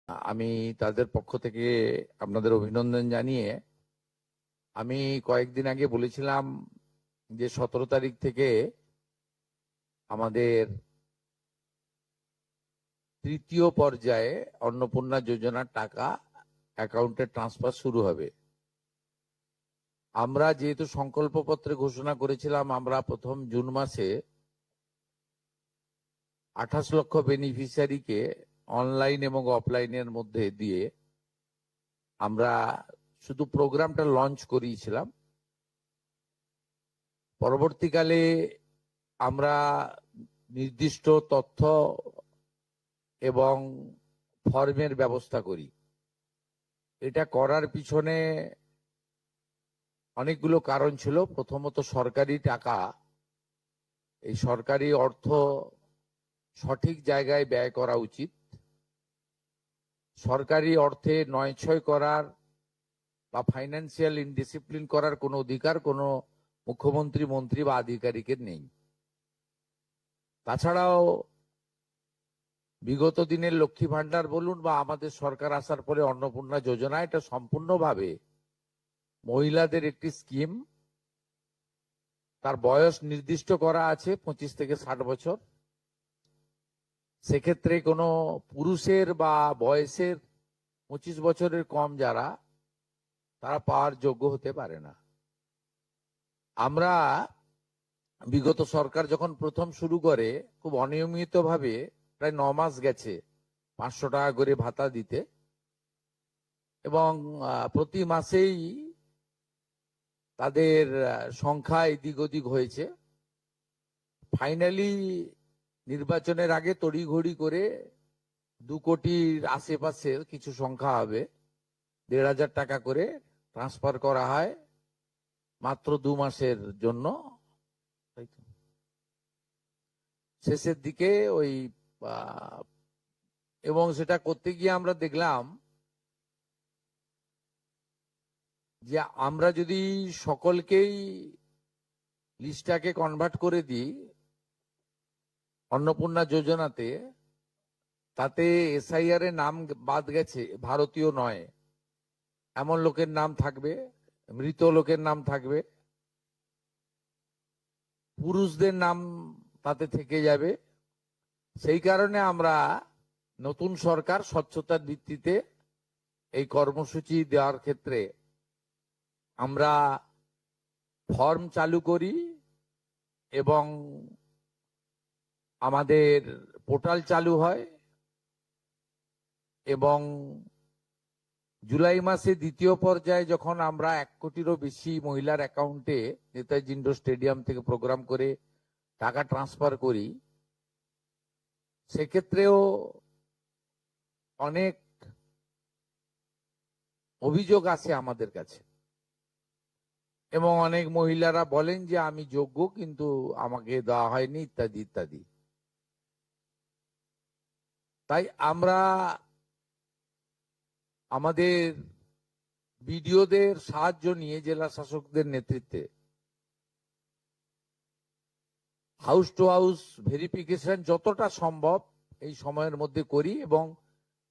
আমি তাদের পক্ষ থেকে আপনাদের অভিনন্দন জানিয়ে আমি কয়েকদিন আগে বলেছিলাম যে 17 তারিখ থেকে আমাদের তৃতীয় পর্যায়ে অন্নপূর্ণা যোজনার টাকা অ্যাকাউন্টে ট্রান্সফার শুরু হবে। আমরা যেহেতু সংকল্পপত্রে ঘোষণা করেছিলাম আমরা প্রথম জুন মাসে 28 লক্ষ বেনিফিশিয়ারিকে অনলাইন এবং অফলাইনের মধ্যে দিয়ে আমরা শুধু প্রোগ্রামটা লঞ্চ করিয়েছিলাম। পরবর্তীকালে আমরা নির্দিষ্ট তথ্য এবং ফর্মের ব্যবস্থা করি। এটা করার পিছনে অনেকগুলো কারণ ছিল। প্রথমত সরকারি টাকা, এই সরকারি অর্থ সঠিক জায়গায় ব্যয় করা উচিত। সরকারি অর্থে নয়ছয় করার বা ফাইন্যান্সিয়াল ইনডিসিপ্লিন করার কোনো অধিকার কোনো মুখ্যমন্ত্রী, মন্ত্রী বা আধিকারিকের নেই। তাছাড়াও বিগত দিনের লক্ষ্মী ভান্ডার বলুন বা আমাদের সরকার আসার পরে অন্নপূর্ণা যোজনা, এটা সম্পূর্ণভাবে মহিলাদের একটি স্কিম। তার বয়স নির্দিষ্ট করা আছে 25 থেকে 60 বছর। সেক্ষেত্রে কোনো পুরুষের বা বয়সের 25 বছরের কম যারা, তারা পাওয়ার যোগ্য হতে পারে না। আমরা বিগত সরকার যখন প্রথম শুরু করে খুব অনিয়মিতভাবে প্রায় 9 মাস গেছে 500 টাকা করে ভাতা দিতে, এবং প্রতি মাসেই তাদের সংখ্যা এদিক ওদিক হয়েছে। ফাইনালি নির্বাচনের আগে তড়িঘড়ি করে 2 কোটির আশেপাশের কিছু সংখ্যা হবে, 1,500 টাকা করে ট্রান্সফার করা হয় মাত্র 2 মাসের জন্য। শেষের দিকে ওই এবং সেটা করতে গিয়ে আমরা দেখলাম যে আমরা যদি সকলকেই লিস্টটাকে কনভার্ট করে দিই অন্নপূর্ণা যোজনাতে, তাতে এসআইআর এর নাম বাদ গেছে, ভারতীয় নয় এমন লোকের নাম থাকবে, মৃত লোকের নাম থাকবে, পুরুষদের নাম তাতে থেকে যাবে। সেই কারণে আমরা নতুন সরকার স্বচ্ছতার ভিত্তিতে এই কর্মসূচি দেওয়ার ক্ষেত্রে আমরা ফর্ম চালু করি এবং আমাদের পোর্টাল চালু হয়, এবং জুলাই মাসে দ্বিতীয় পর্যায়ে যখন আমরা 1 কোটিরও বেশি মহিলার অ্যাকাউন্টে নেতাজি ইন্ডোর স্টেডিয়াম থেকে প্রোগ্রাম করে টাকা ট্রান্সফার করি, সেক্ষেত্রেও অনেক অভিযোগ আসে আমাদের কাছে, এবং অনেক মহিলারা বলেন যে আমি যোগ্য কিন্তু আমাকে দেওয়া হয়নি, ইত্যাদি ইত্যাদি। তাই আমরা আমাদের বিডিওদের সাহায্য নিয়ে জেলা শাসকদের নেতৃত্বে হাউস টু হাউস ভেরিফিকেশন যতটা সম্ভব এই সময়ের মধ্যে করি, এবং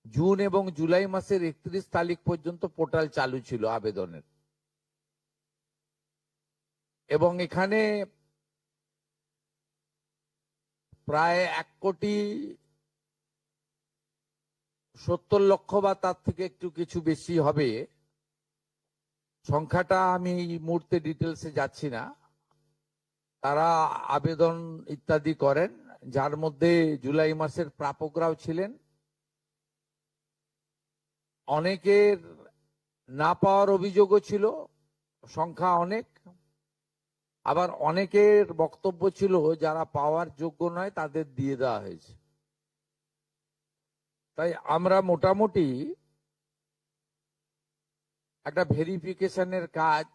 জুন এবং জুলাই মাসের 31 তারিখ পর্যন্ত পোর্টাল চালু ছিল আবেদনের। এবং এখানে প্রায় 1,70,00,000 বা তার থেকে একটু কিছু বেশি হবে সংখ্যাটা, আমি এই মুহূর্তে ডিটেলসে যাচ্ছি না, তারা আবেদন ইত্যাদি করেন, যার মধ্যে জুলাই মাসের প্রাপকরাও ছিলেন। অনেকের না পাওয়ার অভিযোগও ছিল, সংখ্যা অনেক। আবার অনেকের বক্তব্য ছিল যারা পাওয়ার যোগ্য নয় তাদের দিয়ে দেওয়া হয়েছে। তাই আমরা মোটামুটি একটা ভেরিফিকেশনের কাজ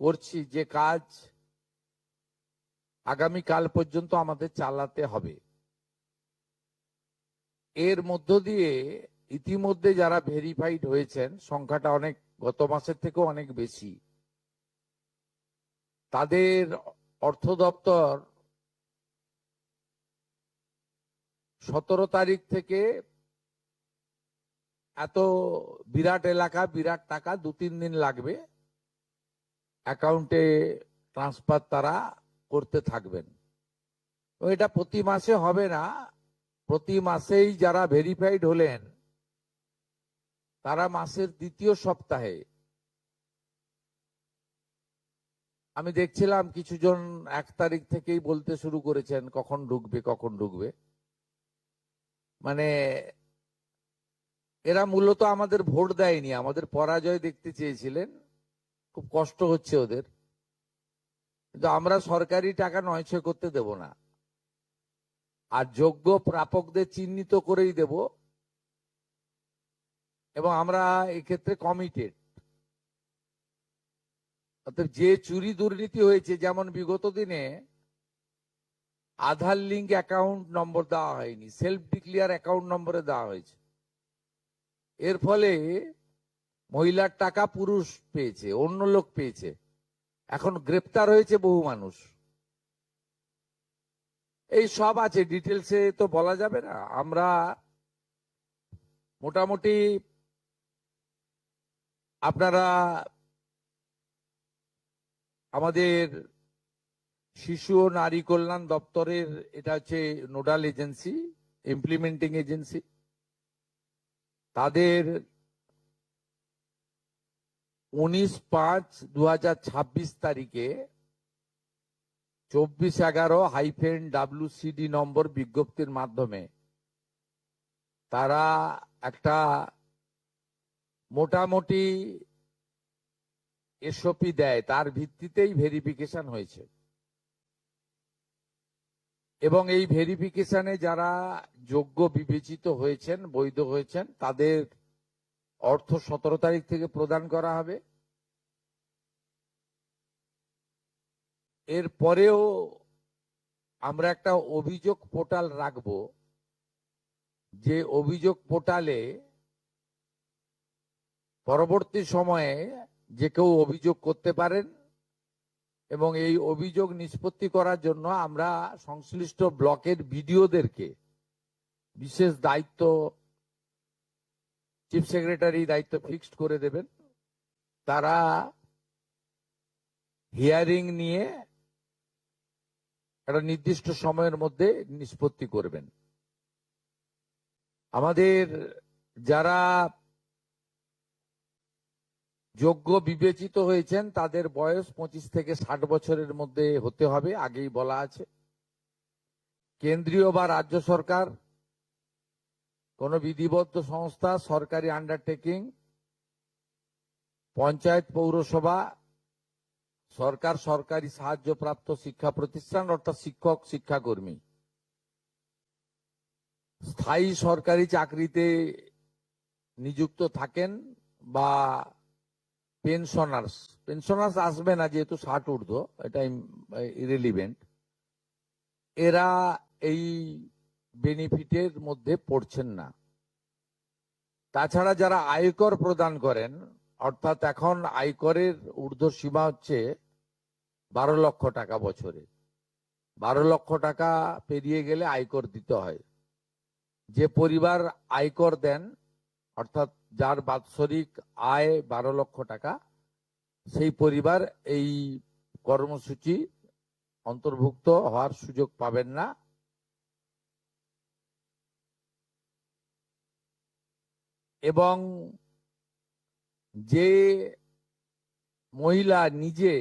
করছি, যে কাজ আগামী কাল পর্যন্ত আমাদের চালাতে হবে। এর মধ্য দিয়ে ইতিমধ্যে যারা ভেরিফাইড হয়েছেন সংখ্যাটা অনেক, গত মাসের থেকেও অনেক বেশি, তাদের অর্থ দপ্তর 17 তারিখ থেকে এত বিরাট এলাকা, বিরাট টাকা, 2-3 দিন লাগবে অ্যাকাউন্টে ট্রান্সফার তারা করতে থাকবেন। তো এটা প্রতি মাসে হবে না, প্রতি মাসেই যারা ভেরিফাইড হলেন তারা মাসের 2য় সপ্তাহে, আমি দেখছিলাম কিছুজন 1 তারিখ থেকেই বলতে শুরু করেছেন কখন ঢুকবে কখন ঢুকবে। মানে এরা মূলত আমাদের ভোট দেয়নি, আমাদের পরাজয় দেখতে চেয়েছিলেন, খুব কষ্ট হচ্ছে ওদের। কিন্তু আমরা সরকারি টাকা নয়ছয় করতে দেব না, আর যোগ্য প্রাপকদের চিহ্নিত করেই দেব, এবং আমরা এক্ষেত্রে কমিটেড। অর্থাৎ যে চুরি দুর্নীতি হয়েছে, যেমন বিগত দিনে আধার লিঙ্ক অ্যাকাউন্ট নম্বর দেওয়া হয়নি, সেলফ ডিক্লিয়ার অ্যাকাউন্ট নম্বরে দেওয়া হয়েছে, এর ফলে মহিলার টাকা পুরুষ পেয়েছে, অন্য লোক পেয়েছে, এখন গ্রেপ্তার হয়েছে বহু মানুষ। এই সব আছে, ডিটেলসে তো বলা যাবে না। আমরা মোটামুটি আপনারা আমাদের শিশু ও নারী কল্যাণ দপ্তরের, এটা হচ্ছে নোডাল এজেন্সি, ইমপ্লিমেন্টিং এজেন্সি, তাদের 19/5/2026 তারিখে 2411-WCD নম্বর বিজ্ঞপ্তির মাধ্যমে তারা একটা মোটামুটি এসওপি দেয়, তার ভিত্তিতেই ভেরিফিকেশন হয়েছে। এবং এই ভেরিফিকেশনে যারা যোগ্য বিবেচিত হয়েছেন, বৈধ হয়েছেন, তাদের অর্থ 17 তারিখ থেকে প্রদান করা হবে। এর পরেও আমরা একটা অভিযোগ পোর্টাল রাখব, যে অভিযোগ পোর্টালে পরবর্তী সময়ে যে কেউ অভিযোগ করতে পারেন, এবং এই অভিযোগ নিষ্পত্তি করার জন্য আমরা সংশ্লিষ্ট ব্লকের বিডিওদেরকে বিশেষ দায়িত্ব, চিফ সেক্রেটারি দায়িত্ব ফিক্সড করে দেবেন। তারা হিয়ারিং নিয়ে একটা নির্দিষ্ট সময়ের মধ্যে নিষ্পত্তি করবেন। আমাদের যারা যোগ্য বিবেচিত হয়েছেন তাদের বয়স 25 থেকে 60 বছরের মধ্যে হতে হবে, আগেই বলা আছে। কেন্দ্রীয় বা রাজ্য সরকার, কোন বিধিবদ্ধ সংস্থা, সরকারি আন্ডারটেকিং, পঞ্চায়েত, পৌরসভা, সরকার, সরকারি সাহায্যপ্রাপ্ত শিক্ষা প্রতিষ্ঠান অর্থাৎ শিক্ষক, শিক্ষাকর্মী, স্থায়ী সরকারি চাকরিতে নিযুক্ত থাকেন, বা পেনশনার্স আসবে না যেহেতু 60 ঊর্ধ্ব, এটা ইরেলিভেন্ট, এরা এই বেনিফিটের মধ্যে পড়ছেন না। তাছাড়া যারা আয়কর প্রদান করেন, অর্থাৎ এখন আয়করের ঊর্ধ্ব সীমা হচ্ছে 12 লক্ষ টাকা বছরে, 12 লক্ষ টাকা পেরিয়ে গেলে আয়কর দিতে হয়। যে পরিবার আয়কর দেন, অর্থাৎ যার বাৎসরিক আয় 12 লক্ষ টাকা, সেই পরিবার এই কর্মসূচি অন্তর্ভুক্ত হওয়ার সুযোগ পাবেন না। এবং যে মহিলা নিজে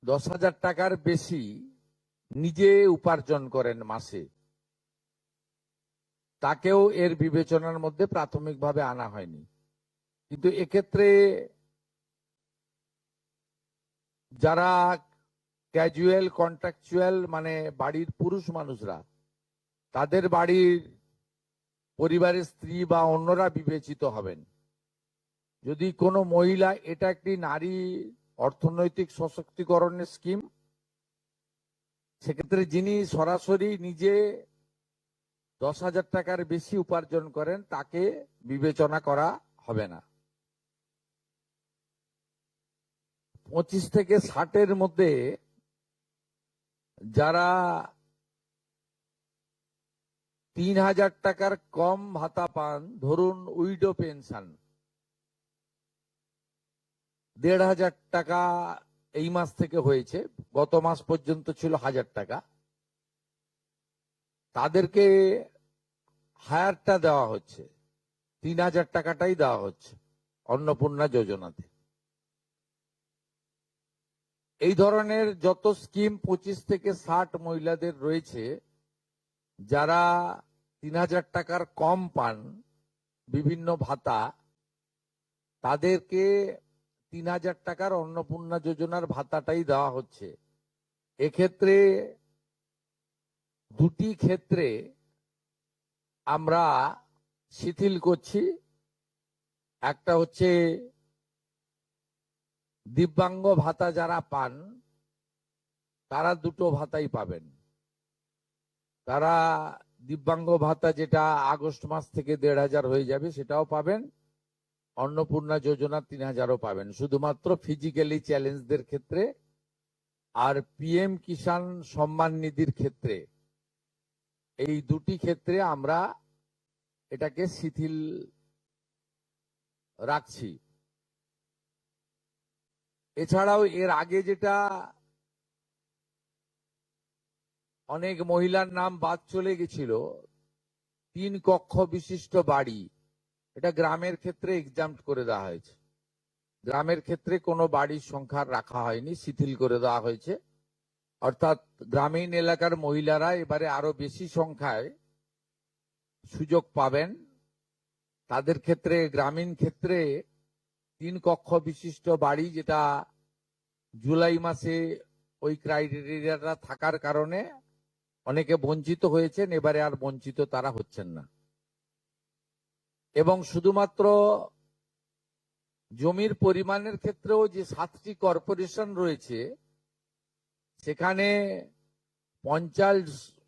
10,000 টাকার বেশি নিজে উপার্জন করেন মাসে, তাকেও এর বিবেচনার মধ্যে প্রাথমিকভাবে আনা হয়নি। কিন্তু এক্ষেত্রে যারা ক্যাজুয়াল, কন্ট্রাকচুয়াল, মানে বাড়ির পুরুষ মানুষরা, তাদের বাড়ির পরিবারের স্ত্রী বা অন্যরা বিবেচিত হবেন। যদি কোনো মহিলা, এটা একটি নারী অর্থনৈতিক সশক্তিকরণের স্কিম, সেক্ষেত্রে যিনি সরাসরি নিজে 10,000 টাকার বেশি উপার্জন করেন তাকে বিবেচনা করা হবে না। 25 থেকে 60-এর মধ্যে যারা 3,000 টাকার কম ভাতা পান, ধরুন উইডো পেনশন 1,500 টাকা এই মাস থেকে হয়েছে, গত মাস পর্যন্ত ছিল 1,000 টাকা, তাদেরকে হায়ারটা দেওয়া হচ্ছে, 3,000 টাকাটাই দেওয়া হচ্ছে অন্নপূর্ণা যোজনাতে। এই ধরনের যত স্কিম 25 থেকে 60 মহিলাদের রয়েছে যারা 3,000 টাকার কম পান বিভিন্ন ভাতা, তাদেরকে 3,000 টাকার অন্নপূর্ণা যোজনার ভাতাটাই দেওয়া হচ্ছে। এক্ষেত্রে দুটি ক্ষেত্রে আমরা শিথিল করছি। একটা হচ্ছে দিব্যাঙ্গ ভাতা যারা পান তারা দুটো ভাতাই পাবেন। তারা দিব্যাঙ্গ ভাতা যেটা আগস্ট মাস থেকে 1,500 হয়ে যাবে সেটাও পাবেন, অন্নপূর্ণা যোজনা 3,000ও পাবেন, শুধুমাত্র ফিজিক্যালি চ্যালেঞ্জদের ক্ষেত্রে। আর পিএম কিষাণ সম্মান নিধির ক্ষেত্রে, এই দুটি ক্ষেত্রে আমরা এটাকে শিথিল রাখছি। এছাড়াও এর আগে যেটা অনেক মহিলার নাম বাদ চলে গেছিল, 3 কক্ষ বিশিষ্ট বাড়ি, এটা গ্রামের ক্ষেত্রে এক্সাম্পট করে দেওয়া হয়েছে। গ্রামের ক্ষেত্রে কোনো বাড়ির সংখ্যা রাখা হয়নি, শিথিল করে দেওয়া হয়েছে। অর্থাৎ গ্রামীণ এলাকার মহিলারা এবারে আরো বেশি সংখ্যায় সুযোগ পাবেন। তাদের ক্ষেত্রে, গ্রামীণ ক্ষেত্রে 3 কক্ষ বিশিষ্ট বাড়ি, যেটা জুলাই মাসে ওই ক্রাইটেরিয়াটা থাকার কারণে অনেকে বঞ্চিত হয়েছেন, এবারে আর বঞ্চিত তারা হচ্ছেন না। এবং শুধুমাত্র জমির পরিমাণের ক্ষেত্রেও যে 7টি কর্পোরেশন রয়েছে সেখানে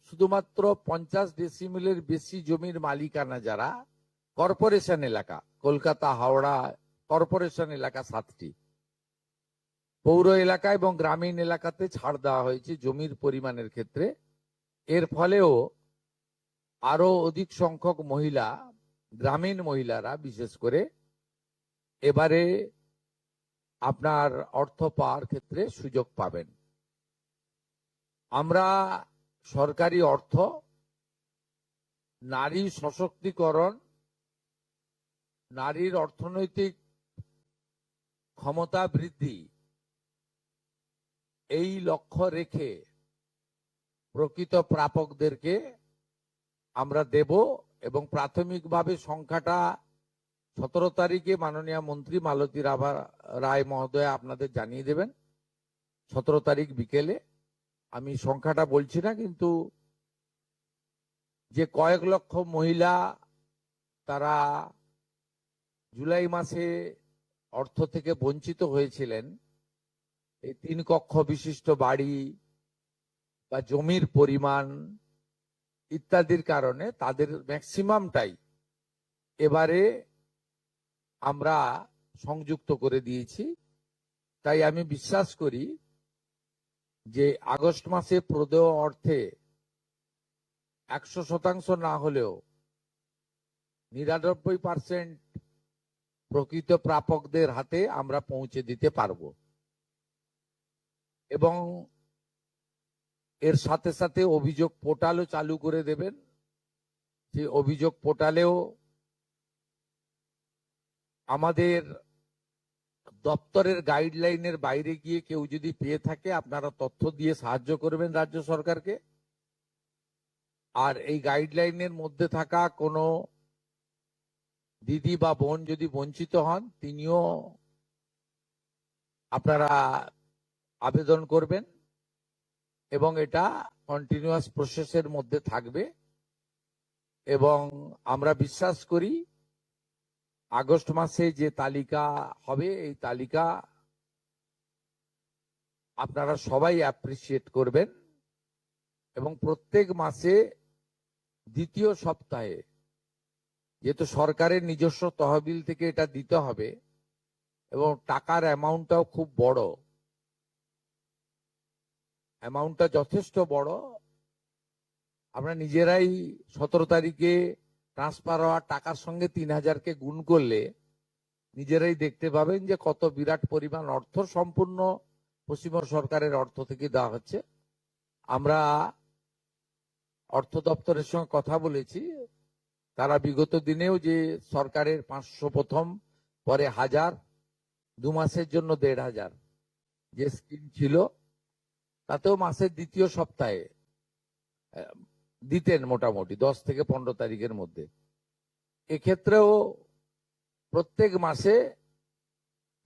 শুধুমাত্র 50 ডেসিমেলের বেশি জমির মালিকানা যারা কর্পোরেশন এলাকা, কলকাতা হাওড়া কর্পোরেশন এলাকা 7টি, পৌর এলাকা এবং গ্রামীণ এলাকাতে ছাড় দেওয়া হয়েছে জমির পরিমাণের ক্ষেত্রে। এর ফলেও আরো অধিক সংখ্যক মহিলা, গ্রামীণ মহিলারা বিশেষ করে, এবারে আপনার অর্থ পাওয়ার ক্ষেত্রে সুযোগ পাবেন। আমরা সরকারি অর্থ, নারী সশক্তিকরণ, নারীর অর্থনৈতিক ক্ষমতা বৃদ্ধি, এই লক্ষ্য রেখে প্রকৃত প্রাপকদেরকে আমরা দেব। এবং প্রাথমিকভাবে সংখ্যাটা 17 তারিখে মাননীয় মন্ত্রী মালতী রায় মহোদয় আপনাদের জানিয়ে দেবেন, 17 তারিখ বিকেলে। আমি সংখ্যাটা বলছি না, কিন্তু যে কয়েক লক্ষ মহিলা তারা জুলাই মাসে অর্থ থেকে বঞ্চিত হয়েছিলেন, এই 3 কক্ষ বিশিষ্ট বাড়ি বা জমির পরিমাণ ইত্যাদির কারণে তাদের ম্যাক্সিমামটাই এবারে আমরা সংযুক্ত করে দিয়েছি। তাই আমি বিশ্বাস করি যে আগস্ট মাসে প্রদেয় অর্থে 100% না হলেও 99% প্রকৃত প্রাপকদের হাতে আমরা পৌঁছে দিতে পারবো। এবং এর সাথে সাথে অভিযোগ পোর্টালও চালু করে দেবেন। সেই অভিযোগ পোর্টালেও আমাদের দপ্তরের গাইডলাইনের বাইরে গিয়ে কেউ যদি পেয়ে থাকে, আপনারা তথ্য দিয়ে সাহায্য করবেন রাজ্য সরকারকে। আর এই গাইডলাইনের মধ্যে থাকা কোনো দিদি বা বোন যদি বঞ্চিত হন, তিনিও আপনারা আবেদন করবেন এবং এটা কন্টিনিউয়াস প্রসেসের মধ্যে থাকবে। এবং আমরা বিশ্বাস করি আগস্ট মাসে যে তালিকা হবে, এই তালিকা আপনারা সবাই অ্যাপ্রিসিয়েট করবেন। এবং প্রত্যেক মাসে দ্বিতীয় সপ্তাহে, যেহেতু সরকারের নিজস্ব তহবিল থেকে এটা দিতে হবে এবং টাকার অ্যামাউন্টটাও খুব বড়, অ্যামাউন্টটা যথেষ্ট বড়, আমরা নিজেরাই 17 তারিখে ট্রান্সফার হওয়া টাকার সঙ্গে 3,000-কে গুণ করলে নিজেরাই দেখতে পাবেন যে কত বিরাট পরিমাণ অর্থ সম্পূর্ণ পশ্চিমবঙ্গ সরকারের অর্থ থেকে দেওয়া হচ্ছে। আমরা অর্থ দপ্তরের সঙ্গে কথা বলেছি, তারা বিগত দিনেও যে সরকারের 500 প্রথম, পরে 1000, 2 মাসের জন্য 1,500 যে স্কিম ছিল, তাতেও মাসের দ্বিতীয় সপ্তাহে দিতেন মোটামুটি 10 থেকে 15 তারিখের মধ্যে। এক্ষেত্রেও প্রত্যেক মাসে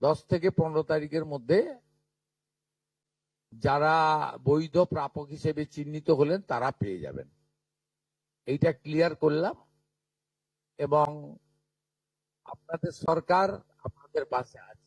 10 থেকে 15 তারিখের মধ্যে যারা বৈধ প্রাপক হিসেবে চিহ্নিত হলেন তারা পেয়ে যাবেন। এইটা ক্লিয়ার করলাম এবং আপনাদের সরকার আপনাদের পাশে আছে।